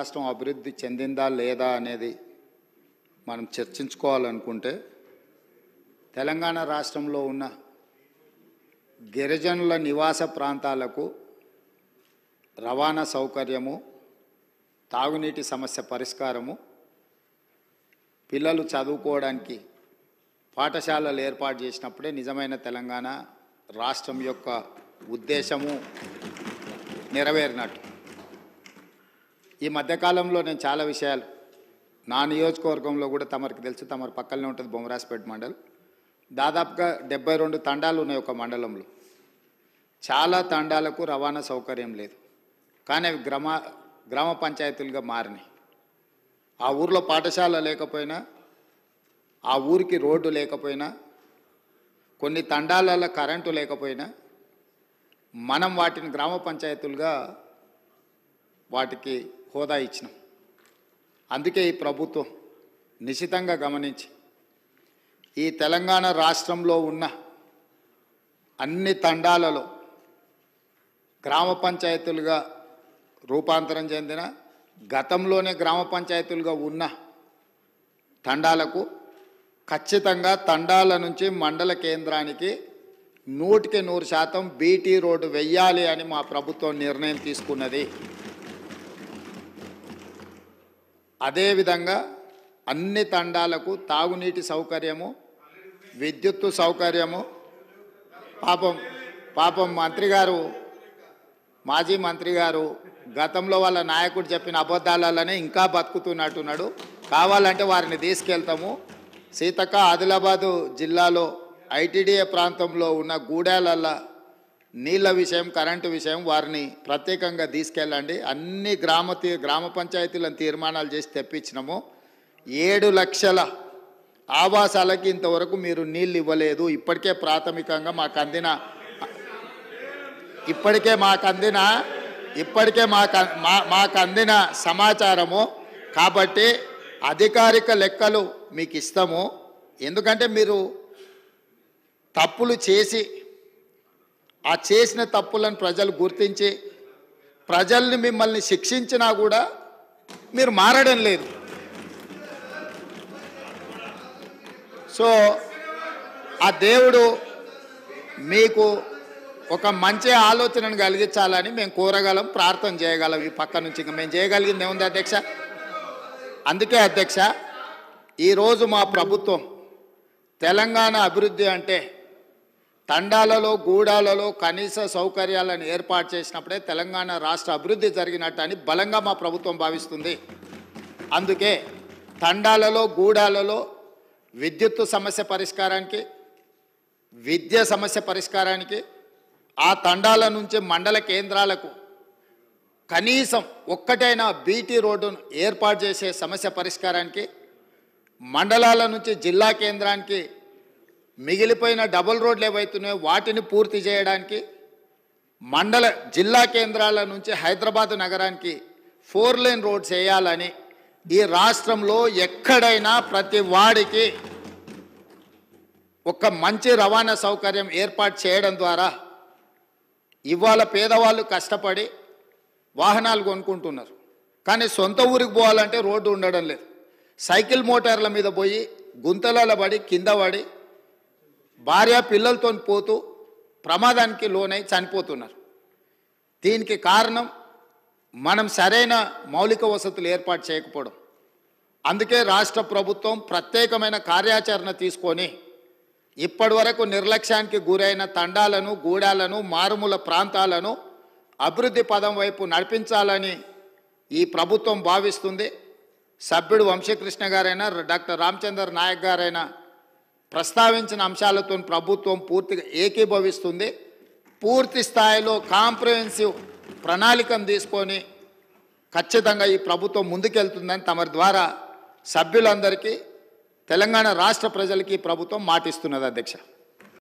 రాష్ట్రం అభివృద్ధి చెందిందా లేదా అనేది మనం చర్చించుకోవాలనుకుంటే తెలంగాణ రాష్ట్రంలో ఉన్న గిరిజనుల నివాస ప్రాంతాలకు రవాణా సౌకర్యము, తాగునీటి సమస్య పరిష్కారము, పిల్లలు చదువుకోవడానికి పాఠశాలలు ఏర్పాటు చేసినప్పుడే నిజమైన తెలంగాణ రాష్ట్రం యొక్క ఉద్దేశము నెరవేరినట్టు. ఈ మధ్యకాలంలో నేను చాలా విషయాలు నా నియోజకవర్గంలో కూడా తమరికి తెలుసు, తమరి పక్కనే ఉంటుంది బొమ్మరాజపేట మండలం. దాదాపుగా 72 తండాలు ఉన్నాయి ఒక మండలంలో. చాలా తండాలకు రవాణా సౌకర్యం లేదు, కానీ అవి గ్రామ పంచాయతీలుగా మారినాయి. ఆ ఊర్లో పాఠశాల లేకపోయినా, ఆ ఊరికి రోడ్డు లేకపోయినా, కొన్ని తండాలలో కరెంటు లేకపోయినా మనం వాటిని గ్రామ పంచాయతీలుగా వాటికి హోదా ఇచ్చినాం. అందుకే ఈ ప్రభుత్వం నిశితంగా గమనించి ఈ తెలంగాణ రాష్ట్రంలో ఉన్న అన్ని తండాలలో గ్రామ పంచాయతీలుగా రూపాంతరం చెందిన, గతంలోనే గ్రామ పంచాయతీలుగా ఉన్న తండాలకు ఖచ్చితంగా తండాల నుంచి మండల కేంద్రానికి 100% బీటీ రోడ్డు వెయ్యాలి అని మా ప్రభుత్వం నిర్ణయం తీసుకున్నది. అదేవిధంగా అన్ని తండాలకు తాగునీటి సౌకర్యము, విద్యుత్తు సౌకర్యము. పాపం మంత్రి గారు, మాజీ మంత్రి గారు గతంలో వాళ్ళ నాయకుడు చెప్పిన అబద్ధాలనే ఇంకా బతుకుతున్నట్టున్నాడు. కావాలంటే వారిని తీసుకెళ్తాము. సీతక్క, ఆదిలాబాదు జిల్లాలో ఐటీడీఏ ప్రాంతంలో ఉన్న గూడాలల్ల నీళ్ళ విషయం, కరెంటు విషయం వారిని ప్రత్యేకంగా తీసుకెళ్ళండి. అన్ని గ్రామ పంచాయతీలను తీర్మానాలు చేసి తెప్పించినాము. 7 లక్షల ఆవాసాలకి ఇంతవరకు మీరు నీళ్ళు ఇవ్వలేదు. ఇప్పటికే ప్రాథమికంగా మాకు అందిన సమాచారము. కాబట్టి అధికారిక లెక్కలు మీకు ఇస్తాము. ఎందుకంటే మీరు తప్పులు చేసి ఆ చేసిన తప్పులను ప్రజలు గుర్తించి ప్రజల్ని మిమ్మల్ని శిక్షించినా కూడా మీరు మారడం లేదు. సో ఆ దేవుడు మీకు ఒక మంచి ఆలోచనను కలిగించాలని మేము కోరగలం, ప్రార్థన చేయగలం. ఈ పక్క నుంచి ఇంకా మేము చేయగలిగింది ఏముంది అధ్యక్ష? అందుకే అధ్యక్ష, ఈరోజు మా ప్రభుత్వం తెలంగాణ అభివృద్ధి అంటే తండాలలో, గూడాలలో కనీస సౌకర్యాలను ఏర్పాటు చేసినప్పుడే తెలంగాణ రాష్ట్ర అభివృద్ధి జరిగినట్టు అని బలంగా మా ప్రభుత్వం భావిస్తుంది. అందుకే తండాలలో, గూడాలలో విద్యుత్తు సమస్య పరిష్కారానికి, విద్య సమస్య పరిష్కారానికి, ఆ తండాల నుంచి మండల కేంద్రాలకు కనీసం ఒక్కటైనా బీటీ రోడ్డును ఏర్పాటు చేసే సమస్య పరిష్కారానికి, మండలాల నుంచి జిల్లా కేంద్రానికి మిగిలిపోయిన డబుల్ రోడ్లు ఏవైతున్నాయో వాటిని పూర్తి చేయడానికి, జిల్లా కేంద్రాల నుంచి హైదరాబాద్ నగరానికి 4 లేన్ రోడ్స్ వేయాలని ఈ రాష్ట్రంలో ఎక్కడైనా ప్రతి వాడికి ఒక మంచి రవాణా సౌకర్యం ఏర్పాటు చేయడం ద్వారా ఇవాళ పేదవాళ్ళు కష్టపడి వాహనాలు కొనుక్కుంటున్నారు, కానీ సొంత ఊరికి పోవాలంటే రోడ్డు ఉండడం లేదు. సైకిల్ మోటార్ల మీద పోయి గుంతలలో పడి కింద పడి భార్య పిల్లలతో పోతూ ప్రమాదానికి లోనై చనిపోతున్నారు. దీనికి కారణం మనం సరైన మౌలిక వసతులు ఏర్పాటు చేయకపోవడం. అందుకే రాష్ట్ర ప్రభుత్వం ప్రత్యేకమైన కార్యాచరణ తీసుకొని ఇప్పటివరకు నిర్లక్ష్యానికి గురైన తండాలను, గూడాలను, మారుమూల ప్రాంతాలను అభివృద్ధి పదం వైపు నడిపించాలని ఈ ప్రభుత్వం భావిస్తుంది. సభ్యుడు వంశీకృష్ణ గారైనా, డాక్టర్ రామచంద్ర నాయక్ గారైనా ప్రస్తావించిన అంశాలతో ప్రభుత్వం పూర్తిగా ఏకీభవిస్తుంది. పూర్తి స్థాయిలో కాంప్రహెన్సివ్ ప్రణాళికను తీసుకొని ఖచ్చితంగా ఈ ప్రభుత్వం ముందుకెళ్తుందని తమరి ద్వారా సభ్యులందరికీ, తెలంగాణ రాష్ట్ర ప్రజలకి ప్రభుత్వం మాటిస్తున్నది అధ్యక్ష.